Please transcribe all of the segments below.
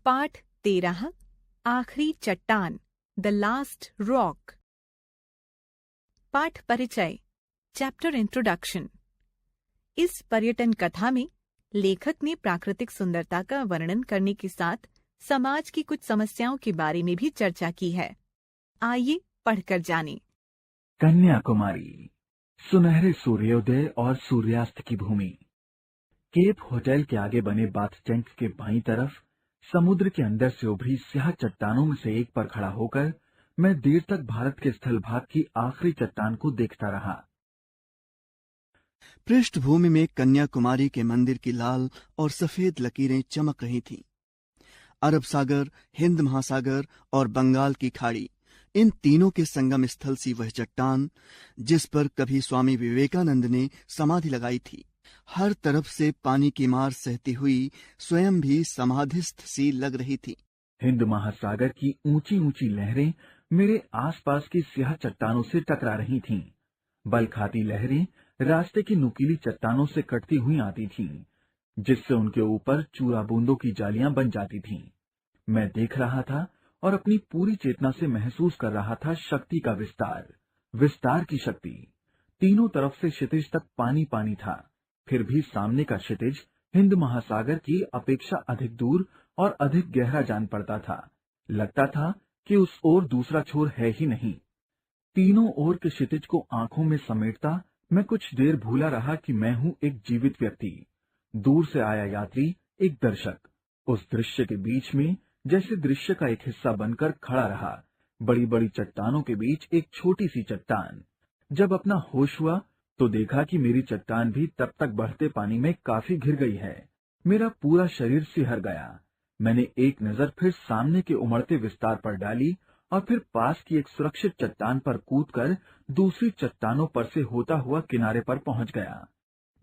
पाठ 13 आखिरी चट्टान द लास्ट रॉक। पाठ परिचय चैप्टर इंट्रोडक्शन। इस पर्यटन कथा में लेखक ने प्राकृतिक सुंदरता का वर्णन करने के साथ समाज की कुछ समस्याओं के बारे में भी चर्चा की है। आइए पढ़कर जानें। कन्याकुमारी, सुनहरे सूर्योदय और सूर्यास्त की भूमि। केप होटल के आगे बने बाथ टेंट के बाईं तरफ समुद्र के अंदर से उभरी स्याह चट्टानों में से एक पर खड़ा होकर मैं देर तक भारत के स्थल भाग की आखिरी चट्टान को देखता रहा। पृष्ठभूमि में कन्याकुमारी के मंदिर की लाल और सफेद लकीरें चमक रही थीं। अरब सागर, हिंद महासागर और बंगाल की खाड़ी, इन तीनों के संगम स्थल सी वह चट्टान जिस पर कभी स्वामी विवेकानंद ने समाधि लगाई थी, हर तरफ से पानी की मार सहती हुई स्वयं भी समाधिस्थ सी लग रही थी। हिंद महासागर की ऊंची ऊंची लहरें मेरे आसपास की स्याह चट्टानों से टकरा रही थीं। बल खाती लहरें रास्ते की नुकीली चट्टानों से कटती हुई आती थीं, जिससे उनके ऊपर चूरा बूंदों की जालियां बन जाती थीं। मैं देख रहा था और अपनी पूरी चेतना से महसूस कर रहा था शक्ति का विस्तार की शक्ति। तीनों तरफ से क्षितिज तक पानी पानी था, फिर भी सामने का क्षितिज हिंद महासागर की अपेक्षा अधिक दूर और अधिक गहरा जान पड़ता था। लगता था कि उस ओर दूसरा छोर है ही नहीं। तीनों ओर के क्षितिज को आंखों में समेटता मैं कुछ देर भूला रहा कि मैं हूँ एक जीवित व्यक्ति, दूर से आया यात्री, एक दर्शक। उस दृश्य के बीच में जैसे दृश्य का एक हिस्सा बनकर खड़ा रहा, बड़ी बड़ी चट्टानों के बीच एक छोटी सी चट्टान। जब अपना होश हुआ तो देखा कि मेरी चट्टान भी तब तक बढ़ते पानी में काफी घिर गई है। मेरा पूरा शरीर सिहर गया। मैंने एक नजर फिर सामने के उमड़ते विस्तार पर डाली और फिर पास की एक सुरक्षित चट्टान पर कूदकर दूसरी चट्टानों पर से होता हुआ किनारे पर पहुंच गया।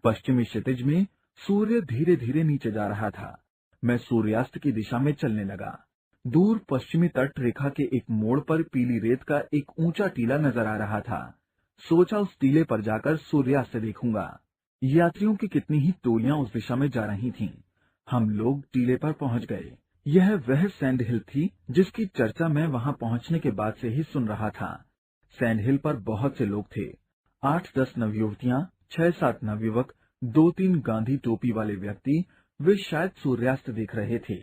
पश्चिमी क्षितिज में सूर्य धीरे धीरे नीचे जा रहा था। मैं सूर्यास्त की दिशा में चलने लगा। दूर पश्चिमी तट रेखा के एक मोड़ पर पीली रेत का एक ऊंचा टीला नजर आ रहा था। सोचा उस टीले पर जाकर सूर्यास्त देखूंगा। यात्रियों की कितनी ही टोलियां उस दिशा में जा रही थीं। हम लोग टीले पर पहुंच गए। यह वह सैंड हिल थी जिसकी चर्चा मैं वहां पहुंचने के बाद से ही सुन रहा था। सैंड हिल पर बहुत से लोग थे। 8-10 नवयुवतियां, 6-7 नवयुवक, 2-3 गांधी टोपी वाले व्यक्ति। वे शायद सूर्यास्त देख रहे थे।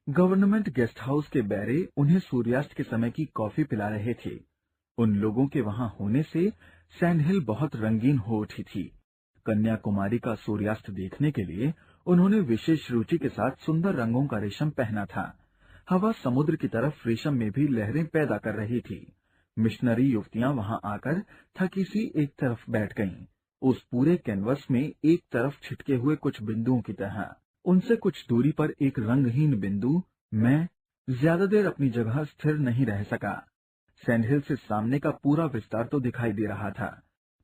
गवर्नमेंट गेस्ट हाउस के बैरे उन्हें सूर्यास्त के समय की कॉफी पिला रहे थे। उन लोगों के वहां होने से सैंड हिल बहुत रंगीन हो उठी थी। कन्याकुमारी का सूर्यास्त देखने के लिए उन्होंने विशेष रुचि के साथ सुंदर रंगों का रेशम पहना था। हवा समुद्र की तरफ रेशम में भी लहरें पैदा कर रही थी। मिशनरी युवतियां वहां आकर थकी सी एक तरफ बैठ गईं, उस पूरे कैनवस में एक तरफ छिटके हुए कुछ बिंदुओं की तरह। उनसे कुछ दूरी पर एक रंगहीन बिंदु। मैं ज्यादा देर अपनी जगह स्थिर नहीं रह सका। सैंड हिल से सामने का पूरा विस्तार तो दिखाई दे रहा था,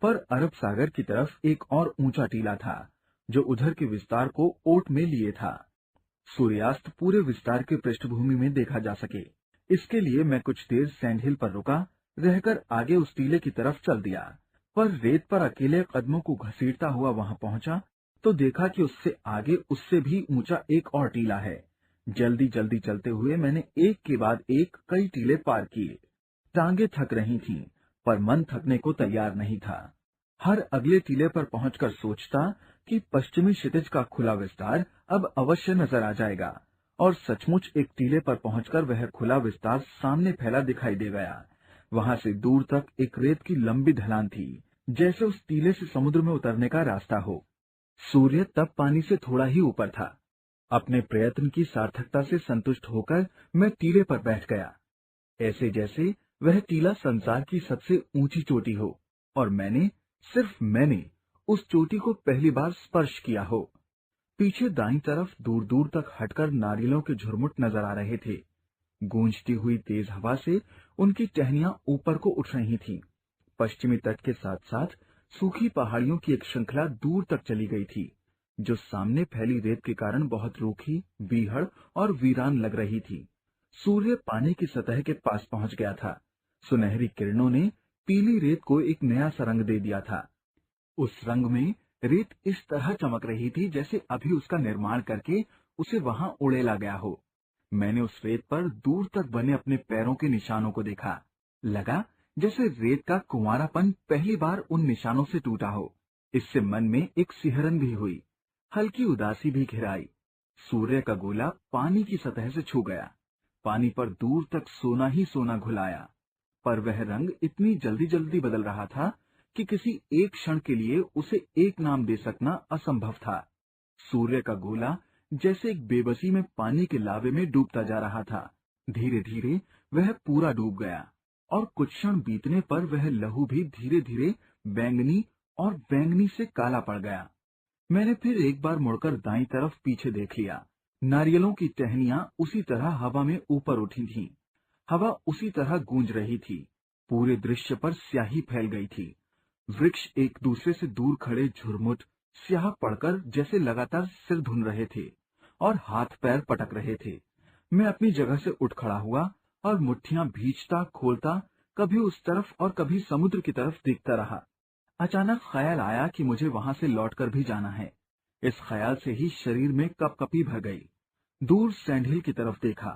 पर अरब सागर की तरफ एक और ऊंचा टीला था जो उधर के विस्तार को ओट में लिए था। सूर्यास्त पूरे विस्तार के पृष्ठभूमि में देखा जा सके, इसके लिए मैं कुछ देर सैंड हिल पर रुका, रहकर आगे उस टीले की तरफ चल दिया। पर रेत पर अकेले कदमों को घसीटता हुआ वहां पहुंचा तो देखा कि उससे आगे उससे भी ऊंचा एक और टीला है। जल्दी जल्दी चलते हुए मैंने एक के बाद एक कई टीले पार किए। टांगे थक रही थीं, पर मन थकने को तैयार नहीं था। हर अगले टीले पर पहुंचकर सोचता कि पश्चिमी क्षितिज का खुला विस्तार अब अवश्य नजर आ जाएगा, और सचमुच एक टीले पर पहुंचकर वह खुला विस्तार सामने फैला दिखाई दे गया। वहां से दूर तक एक रेत की लंबी ढलान थी, जैसे उस टीले से समुद्र में उतरने का रास्ता हो। सूर्य तब पानी से थोड़ा ही ऊपर था। अपने प्रयत्न की सार्थकता से संतुष्ट होकर मैं टीले पर बैठ गया, ऐसे जैसे वह टीला संसार की सबसे ऊंची चोटी हो और सिर्फ मैंने उस चोटी को पहली बार स्पर्श किया हो। पीछे दाईं तरफ दूर दूर तक हटकर नारियलों के झुरमुट नजर आ रहे थे। गूंजती हुई तेज हवा से उनकी टहनियां ऊपर को उठ रही थीं। पश्चिमी तट के साथ साथ सूखी पहाड़ियों की एक श्रृंखला दूर तक चली गई थी, जो सामने फैली रेत के कारण बहुत रूखी, बीहड़ और वीरान लग रही थी। सूर्य पानी की सतह के पास पहुंच गया था। सुनहरी किरणों ने पीली रेत को एक नया सा रंग दे दिया था। उस रंग में रेत इस तरह चमक रही थी जैसे अभी उसका निर्माण करके उसे वहां उड़ेला गया हो। मैंने उस रेत पर दूर तक बने अपने पैरों के निशानों को देखा। लगा जैसे रेत का कुंवारापन पहली बार उन निशानों से टूटा हो। इससे मन में एक सिहरन भी हुई, हल्की उदासी भी घिराई। सूर्य का गोला पानी की सतह से छू गया। पानी पर दूर तक सोना ही सोना घुलाया, पर वह रंग इतनी जल्दी जल्दी बदल रहा था कि किसी एक क्षण के लिए उसे एक नाम दे सकना असंभव था। सूर्य का गोला जैसे एक बेबसी में पानी के लावे में डूबता जा रहा था। धीरे धीरे वह पूरा डूब गया और कुछ क्षण बीतने पर वह लहू भी धीरे धीरे बैंगनी और बैंगनी से काला पड़ गया। मैंने फिर एक बार मुड़कर दाईं तरफ पीछे देख लिया। नारियलों की टहनियां उसी तरह हवा में ऊपर उठी थीं। हवा उसी तरह गूंज रही थी। पूरे दृश्य पर स्याही फैल गई थी। वृक्ष एक दूसरे से दूर खड़े झुरमुट स्याह पड़कर जैसे लगातार सिर धुन रहे थे और हाथ पैर पटक रहे थे। मैं अपनी जगह से उठ खड़ा हुआ और मुट्ठियां भींचता खोलता कभी उस तरफ और कभी समुद्र की तरफ देखता रहा। अचानक ख्याल आया कि मुझे वहां से लौटकर भी जाना है। इस ख्याल से ही शरीर में कपकपी भर गई। दूर सैंडहिल की तरफ देखा।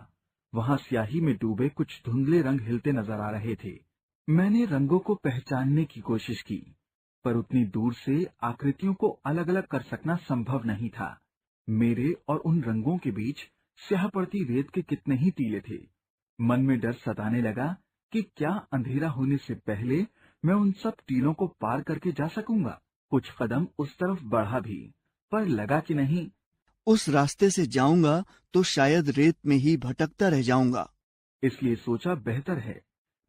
वहां स्याही में डूबे कुछ धुंधले रंग हिलते नजर आ रहे थे। मैंने रंगों को पहचानने की कोशिश की, पर उतनी दूर से आकृतियों को अलग अलग कर सकना संभव नहीं था। मेरे और उन रंगों के बीच स्याह पड़ती रेत के कितने ही टीले थे। मन में डर सताने लगा कि क्या अंधेरा होने से पहले मैं उन सब टीलों को पार करके जा सकूंगा। कुछ कदम उस तरफ बढ़ा भी, पर लगा कि नहीं, उस रास्ते से जाऊंगा तो शायद रेत में ही भटकता रह जाऊंगा। इसलिए सोचा बेहतर है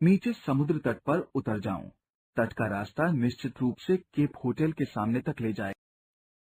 नीचे समुद्र तट पर उतर जाऊं। तट का रास्ता निश्चित रूप से केप होटल के सामने तक ले जाए।